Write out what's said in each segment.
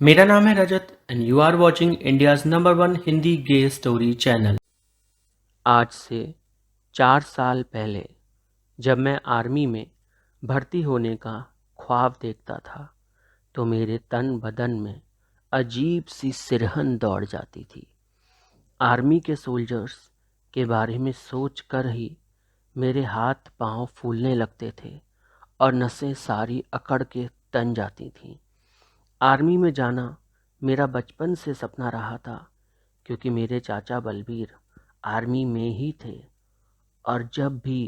मेरा नाम है Rajat and you are watching India's number one Hindi gay story channel. आज से 4 साल पहले जब मैं आर्मी में भर्ती होने का ख्वाब देखता था तो मेरे तन बदन में अजीब सी सिरहन दौड़ जाती थी। आर्मी के सोल्जर्स के बारे में सोच कर ही मेरे हाथ पांव फूलने लगते थे और नसें सारी अकड़ के तन जाती थीं। आर्मी में जाना मेरा बचपन से सपना रहा था क्योंकि मेरे चाचा बलबीर आर्मी में ही थे और जब भी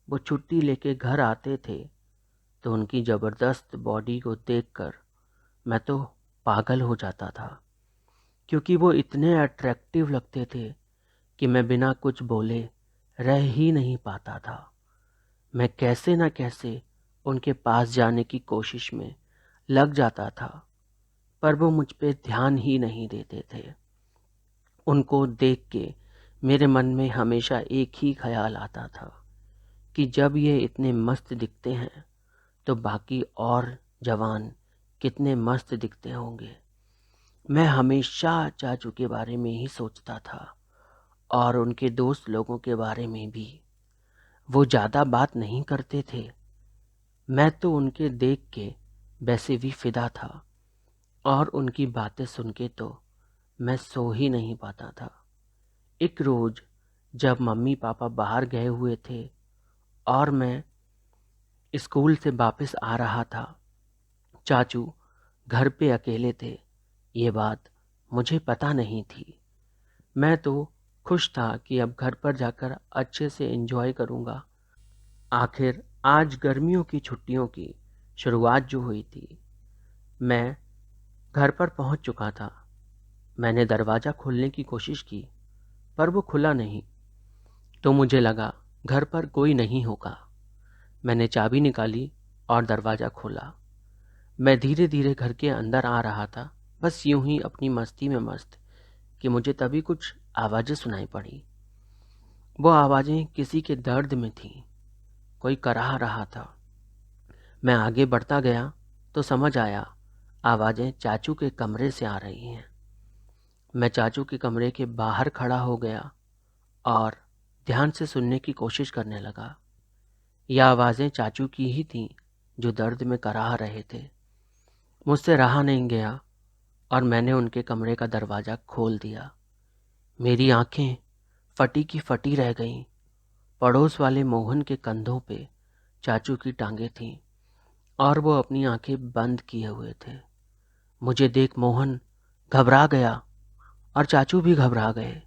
वो छुट्टी लेके घर आते थे तो उनकी ज़बरदस्त बॉडी को देखकर मैं तो पागल हो जाता था क्योंकि वो इतने अट्रैक्टिव लगते थे कि मैं बिना कुछ बोले रह ही नहीं पाता था। मैं कैसे न कैसे उनके पास जाने की कोशिश में लग जाता था पर वो मुझ पे ध्यान ही नहीं देते थे। उनको देख के मेरे मन में हमेशा एक ही ख्याल आता था कि जब ये इतने मस्त दिखते हैं तो बाकी और जवान कितने मस्त दिखते होंगे। मैं हमेशा चाचू के बारे में ही सोचता था और उनके दोस्त लोगों के बारे में भी। वो ज़्यादा बात नहीं करते थे, मैं तो उनके देख के वैसे भी फिदा था और उनकी बातें सुन के तो मैं सो ही नहीं पाता था। एक रोज़ जब मम्मी पापा बाहर गए हुए थे और मैं स्कूल से वापस आ रहा था, चाचू घर पे अकेले थे। ये बात मुझे पता नहीं थी। मैं तो खुश था कि अब घर पर जाकर अच्छे से एंजॉय करूँगा। आखिर आज गर्मियों की छुट्टियों की शुरुआत जो हुई थी, मैं घर पर पहुँच चुका था। मैंने दरवाज़ा खोलने की कोशिश की पर वो खुला नहीं, तो मुझे लगा घर पर कोई नहीं होगा। मैंने चाबी निकाली और दरवाज़ा खोला। मैं धीरे धीरे घर के अंदर आ रहा था, बस यूं ही अपनी मस्ती में मस्त, कि मुझे तभी कुछ आवाज़ें सुनाई पड़ी। वो आवाज़ें किसी के दर्द में थीं, कोई कराह रहा था। मैं आगे बढ़ता गया तो समझ आया आवाज़ें चाचू के कमरे से आ रही हैं। मैं चाचू के कमरे के बाहर खड़ा हो गया और ध्यान से सुनने की कोशिश करने लगा। यह आवाज़ें चाचू की ही थीं जो दर्द में कराह रहे थे। मुझसे रहा नहीं गया और मैंने उनके कमरे का दरवाज़ा खोल दिया। मेरी आंखें फटी की फटी रह गईं। पड़ोस वाले मोहन के कंधों पे चाचू की टांगें थीं और वो अपनी आंखें बंद किए हुए थे। मुझे देख मोहन घबरा गया और चाचू भी घबरा गए।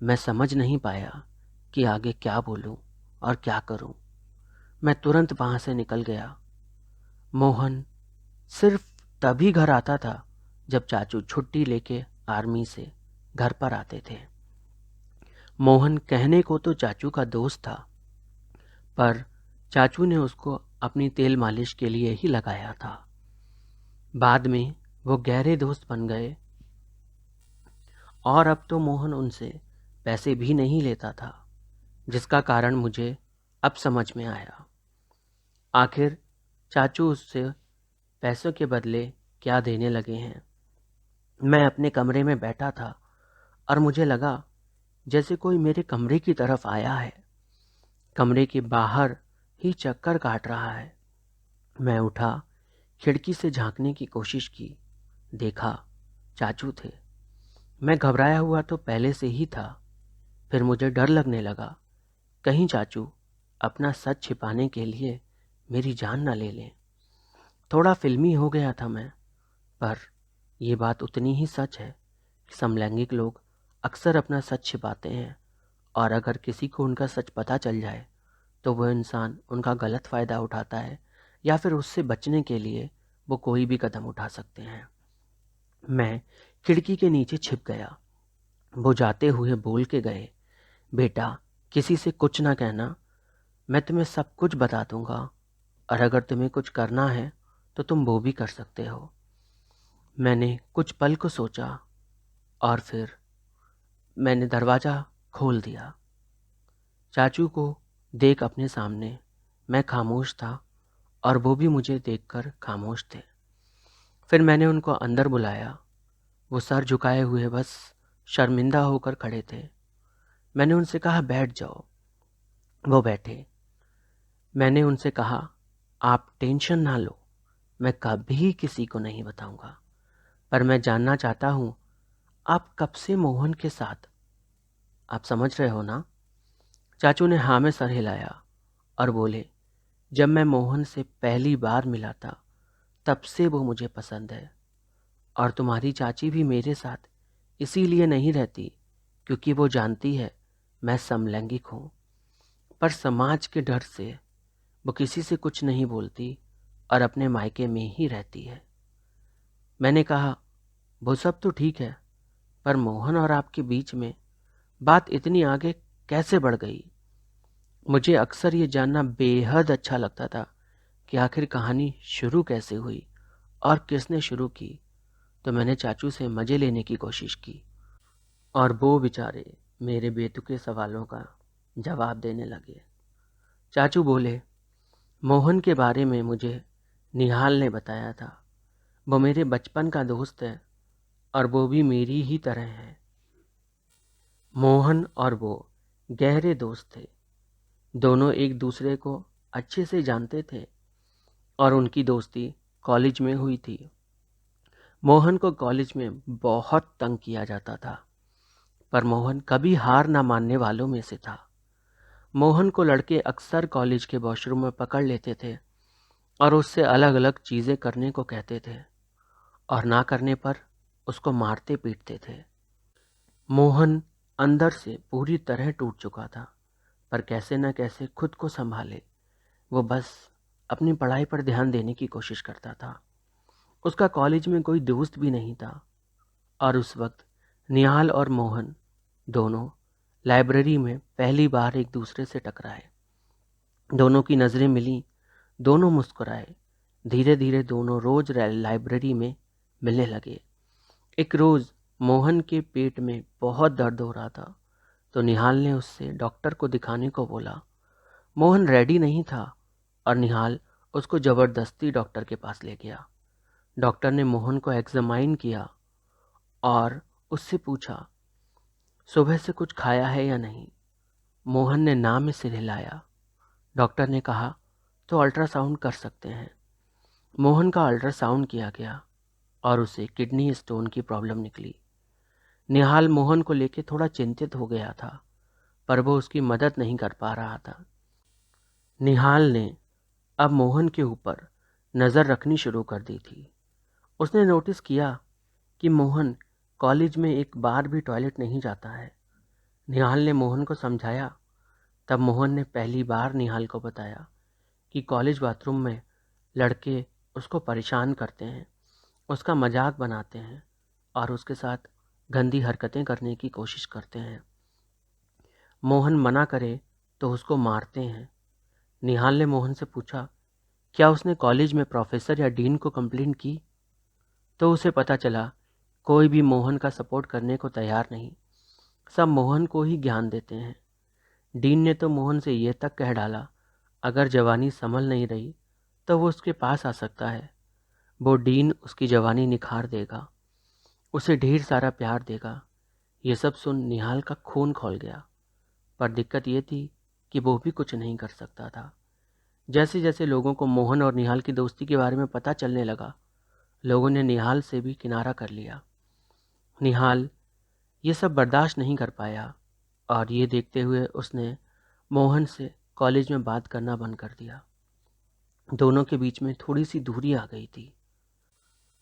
मैं समझ नहीं पाया कि आगे क्या बोलूं और क्या करूं। मैं तुरंत वहां से निकल गया। मोहन सिर्फ तभी घर आता था जब चाचू छुट्टी लेके आर्मी से घर पर आते थे। मोहन कहने को तो चाचू का दोस्त था, पर चाचू ने उसको अपनी तेल मालिश के लिए ही लगाया था। बाद में वो गहरे दोस्त बन गए और अब तो मोहन उनसे पैसे भी नहीं लेता था, जिसका कारण मुझे अब समझ में आया। आखिर चाचू उससे पैसों के बदले क्या देने लगे हैं। मैं अपने कमरे में बैठा था और मुझे लगा जैसे कोई मेरे कमरे की तरफ आया है। कमरे के बाहर ही चक्कर काट रहा है। मैं उठा, खिड़की से झांकने की कोशिश की। देखा, चाचू थे। मैं घबराया हुआ तो पहले से ही था। फिर मुझे डर लगने लगा, कहीं चाचू अपना सच छिपाने के लिए मेरी जान न ले लें। थोड़ा फिल्मी हो गया था मैं, पर यह बात उतनी ही सच है कि समलैंगिक लोग अक्सर अपना सच छिपाते हैं और अगर किसी को उनका सच पता चल जाए तो वह इंसान उनका गलत फ़ायदा उठाता है या फिर उससे बचने के लिए वो कोई भी कदम उठा सकते हैं। मैं खिड़की के नीचे छिप गया। वो जाते हुए बोल के गए, बेटा किसी से कुछ ना कहना, मैं तुम्हें सब कुछ बता दूंगा और अगर तुम्हें कुछ करना है तो तुम वो भी कर सकते हो। मैंने कुछ पल को सोचा और फिर मैंने दरवाज़ा खोल दिया। चाचू को देख अपने सामने मैं खामोश था और वो भी मुझे देखकर खामोश थे। फिर मैंने उनको अंदर बुलाया। वो सर झुकाए हुए बस शर्मिंदा होकर खड़े थे। मैंने उनसे कहा बैठ जाओ। वो बैठे। मैंने उनसे कहा आप टेंशन ना लो, मैं कभी किसी को नहीं बताऊंगा, पर मैं जानना चाहता हूं आप कब से मोहन के साथ। आप समझ रहे हो ना? चाचू ने हाँ में सर हिलाया और बोले जब मैं मोहन से पहली बार मिला था तब से वो मुझे पसंद है। और तुम्हारी चाची भी मेरे साथ इसीलिए नहीं रहती क्योंकि वो जानती है मैं समलैंगिक हूँ, पर समाज के डर से वो किसी से कुछ नहीं बोलती और अपने मायके में ही रहती है। मैंने कहा वो सब तो ठीक है, पर मोहन और आपके बीच में बात इतनी आगे कैसे बढ़ गई? मुझे अक्सर ये जानना बेहद अच्छा लगता था कि आखिर कहानी शुरू कैसे हुई और किसने शुरू की। तो मैंने चाचू से मज़े लेने की कोशिश की और वो बेचारे मेरे बेतुके सवालों का जवाब देने लगे। चाचू बोले मोहन के बारे में मुझे निहाल ने बताया था। वो मेरे बचपन का दोस्त है और वो भी मेरी ही तरह है। मोहन और वो गहरे दोस्त थे। दोनों एक दूसरे को अच्छे से जानते थे और उनकी दोस्ती कॉलेज में हुई थी। मोहन को कॉलेज में बहुत तंग किया जाता था, पर मोहन कभी हार ना मानने वालों में से था। मोहन को लड़के अक्सर कॉलेज के वॉशरूम में पकड़ लेते थे और उससे अलग अलग चीज़ें करने को कहते थे और ना करने पर उसको मारते पीटते थे। मोहन अंदर से पूरी तरह टूट चुका था, पर कैसे न कैसे खुद को संभाले वो बस अपनी पढ़ाई पर ध्यान देने की कोशिश करता था। उसका कॉलेज में कोई दोस्त भी नहीं था और उस वक्त निहाल और मोहन दोनों लाइब्रेरी में पहली बार एक दूसरे से टकराए। दोनों की नज़रें मिलीं, दोनों मुस्कुराए। धीरे धीरे दोनों रोज लाइब्रेरी में मिलने लगे। एक रोज़ मोहन के पेट में बहुत दर्द हो रहा था तो निहाल ने उससे डॉक्टर को दिखाने को बोला। मोहन रेडी नहीं था और निहाल उसको ज़बरदस्ती डॉक्टर के पास ले गया। डॉक्टर ने मोहन को एग्जामाइन किया और उससे पूछा सुबह से कुछ खाया है या नहीं। मोहन ने ना में सिर हिलाया। डॉक्टर ने कहा तो अल्ट्रासाउंड कर सकते हैं। मोहन का अल्ट्रासाउंड किया गया और उसे किडनी स्टोन की प्रॉब्लम निकली। निहाल मोहन को लेकर थोड़ा चिंतित हो गया था, पर वो उसकी मदद नहीं कर पा रहा था। निहाल ने अब मोहन के ऊपर नज़र रखनी शुरू कर दी थी। उसने नोटिस किया कि मोहन कॉलेज में एक बार भी टॉयलेट नहीं जाता है। निहाल ने मोहन को समझाया। तब मोहन ने पहली बार निहाल को बताया कि कॉलेज बाथरूम में लड़के उसको परेशान करते हैं, उसका मजाक बनाते हैं और उसके साथ गंदी हरकतें करने की कोशिश करते हैं। मोहन मना करे तो उसको मारते हैं। निहाल ने मोहन से पूछा क्या उसने कॉलेज में प्रोफेसर या डीन को कंप्लेंट की, तो उसे पता चला कोई भी मोहन का सपोर्ट करने को तैयार नहीं। सब मोहन को ही ज्ञान देते हैं। डीन ने तो मोहन से ये तक कह डाला अगर जवानी संभल नहीं रही तो वो उसके पास आ सकता है। वो डीन उसकी जवानी निखार देगा, उसे ढेर सारा प्यार देगा। ये सब सुन निहाल का खून खौल गया, पर दिक्कत ये थी कि वो भी कुछ नहीं कर सकता था। जैसे जैसे लोगों को मोहन और निहाल की दोस्ती के बारे में पता चलने लगा, लोगों ने निहाल से भी किनारा कर लिया। निहाल ये सब बर्दाश्त नहीं कर पाया और ये देखते हुए उसने मोहन से कॉलेज में बात करना बंद कर दिया। दोनों के बीच में थोड़ी सी दूरी आ गई थी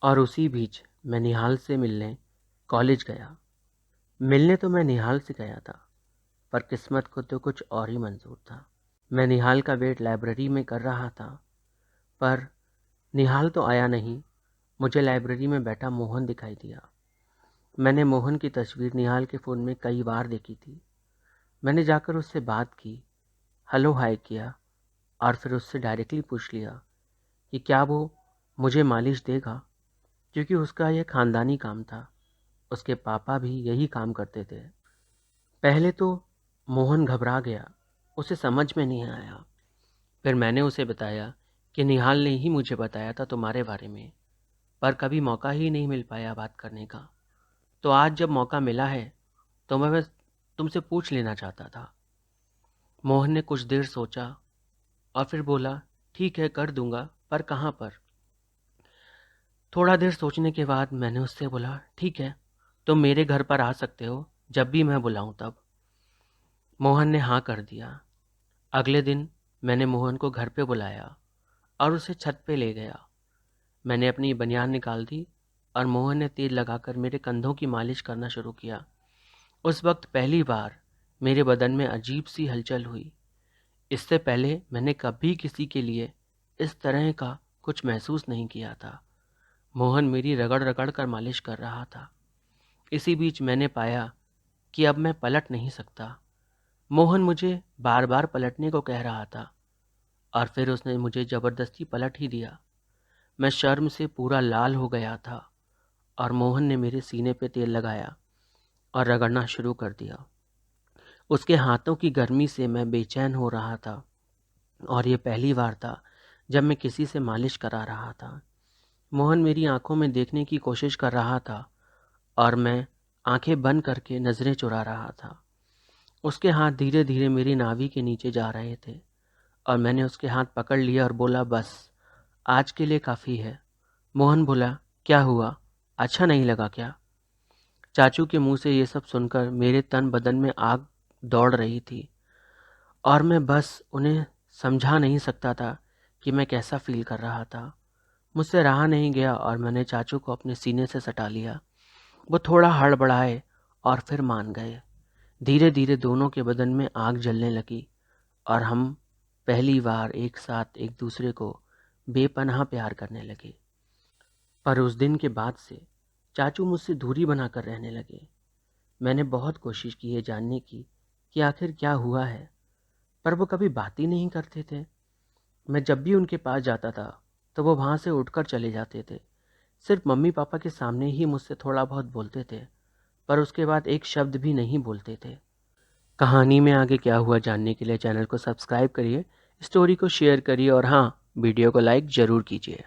और उसी बीच मैं निहाल से मिलने कॉलेज गया। मिलने तो मैं निहाल से गया था, पर किस्मत को तो कुछ और ही मंजूर था। मैं निहाल का वेट लाइब्रेरी में कर रहा था, पर निहाल तो आया नहीं। मुझे लाइब्रेरी में बैठा मोहन दिखाई दिया। मैंने मोहन की तस्वीर निहाल के फ़ोन में कई बार देखी थी। मैंने जाकर उससे बात की, हेलो हाय किया और फिर उससे डायरेक्टली पूछ लिया कि क्या वो मुझे मालिश देगा, क्योंकि उसका यह ख़ानदानी काम था। उसके पापा भी यही काम करते थे। पहले तो मोहन घबरा गया, उसे समझ में नहीं आया। फिर मैंने उसे बताया कि निहाल ने ही मुझे बताया था तुम्हारे बारे में। पर कभी मौका ही नहीं मिल पाया बात करने का। तो आज जब मौका मिला है तो मैं बस तुमसे पूछ लेना चाहता था। मोहन ने कुछ देर सोचा और फिर बोला, ठीक है कर दूंगा, पर कहाँ पर? थोड़ा देर सोचने के बाद मैंने उससे बोला, ठीक है, तुम मेरे घर पर आ सकते हो जब भी मैं बुलाऊं तब। मोहन ने हाँ कर दिया। अगले दिन मैंने मोहन को घर पे बुलाया और उसे छत पे ले गया। मैंने अपनी बनियान निकाल दी और मोहन ने तेल लगाकर मेरे कंधों की मालिश करना शुरू किया। उस वक्त पहली बार मेरे बदन में अजीब सी हलचल हुई। इससे पहले मैंने कभी किसी के लिए इस तरह का कुछ महसूस नहीं किया था। मोहन मेरी रगड़ रगड़ कर मालिश कर रहा था। इसी बीच मैंने पाया कि अब मैं पलट नहीं सकता। मोहन मुझे बार बार पलटने को कह रहा था और फिर उसने मुझे ज़बरदस्ती पलट ही दिया। मैं शर्म से पूरा लाल हो गया था और मोहन ने मेरे सीने पे तेल लगाया और रगड़ना शुरू कर दिया। उसके हाथों की गर्मी से मैं बेचैन हो रहा था और ये पहली बार था जब मैं किसी से मालिश करा रहा था। मोहन मेरी आंखों में देखने की कोशिश कर रहा था और मैं आंखें बंद करके नज़रें चुरा रहा था। उसके हाथ धीरे धीरे मेरी नाभि के नीचे जा रहे थे और मैंने उसके हाथ पकड़ लिया और बोला, बस आज के लिए काफ़ी है। मोहन बोला, क्या हुआ, अच्छा नहीं लगा क्या? चाचू के मुंह से ये सब सुनकर मेरे तन बदन में आग दौड़ रही थी और मैं बस उन्हें समझा नहीं सकता था कि मैं कैसा फील कर रहा था। मुझसे रहा नहीं गया और मैंने चाचू को अपने सीने से सटा लिया। वो थोड़ा हड़बड़ाए और फिर मान गए। धीरे धीरे दोनों के बदन में आग जलने लगी और हम पहली बार एक साथ एक दूसरे को बेपनाह प्यार करने लगे। पर उस दिन के बाद से चाचू मुझसे दूरी बनाकर रहने लगे। मैंने बहुत कोशिश की है जानने की कि आखिर क्या हुआ है, पर वो कभी बात ही नहीं करते थे। मैं जब भी उनके पास जाता था तो वो वहाँ से उठकर चले जाते थे। सिर्फ मम्मी पापा के सामने ही मुझसे थोड़ा बहुत बोलते थे, पर उसके बाद एक शब्द भी नहीं बोलते थे। कहानी में आगे क्या हुआ जानने के लिए चैनल को सब्सक्राइब करिए, स्टोरी को शेयर करिए और हाँ, वीडियो को लाइक ज़रूर कीजिए।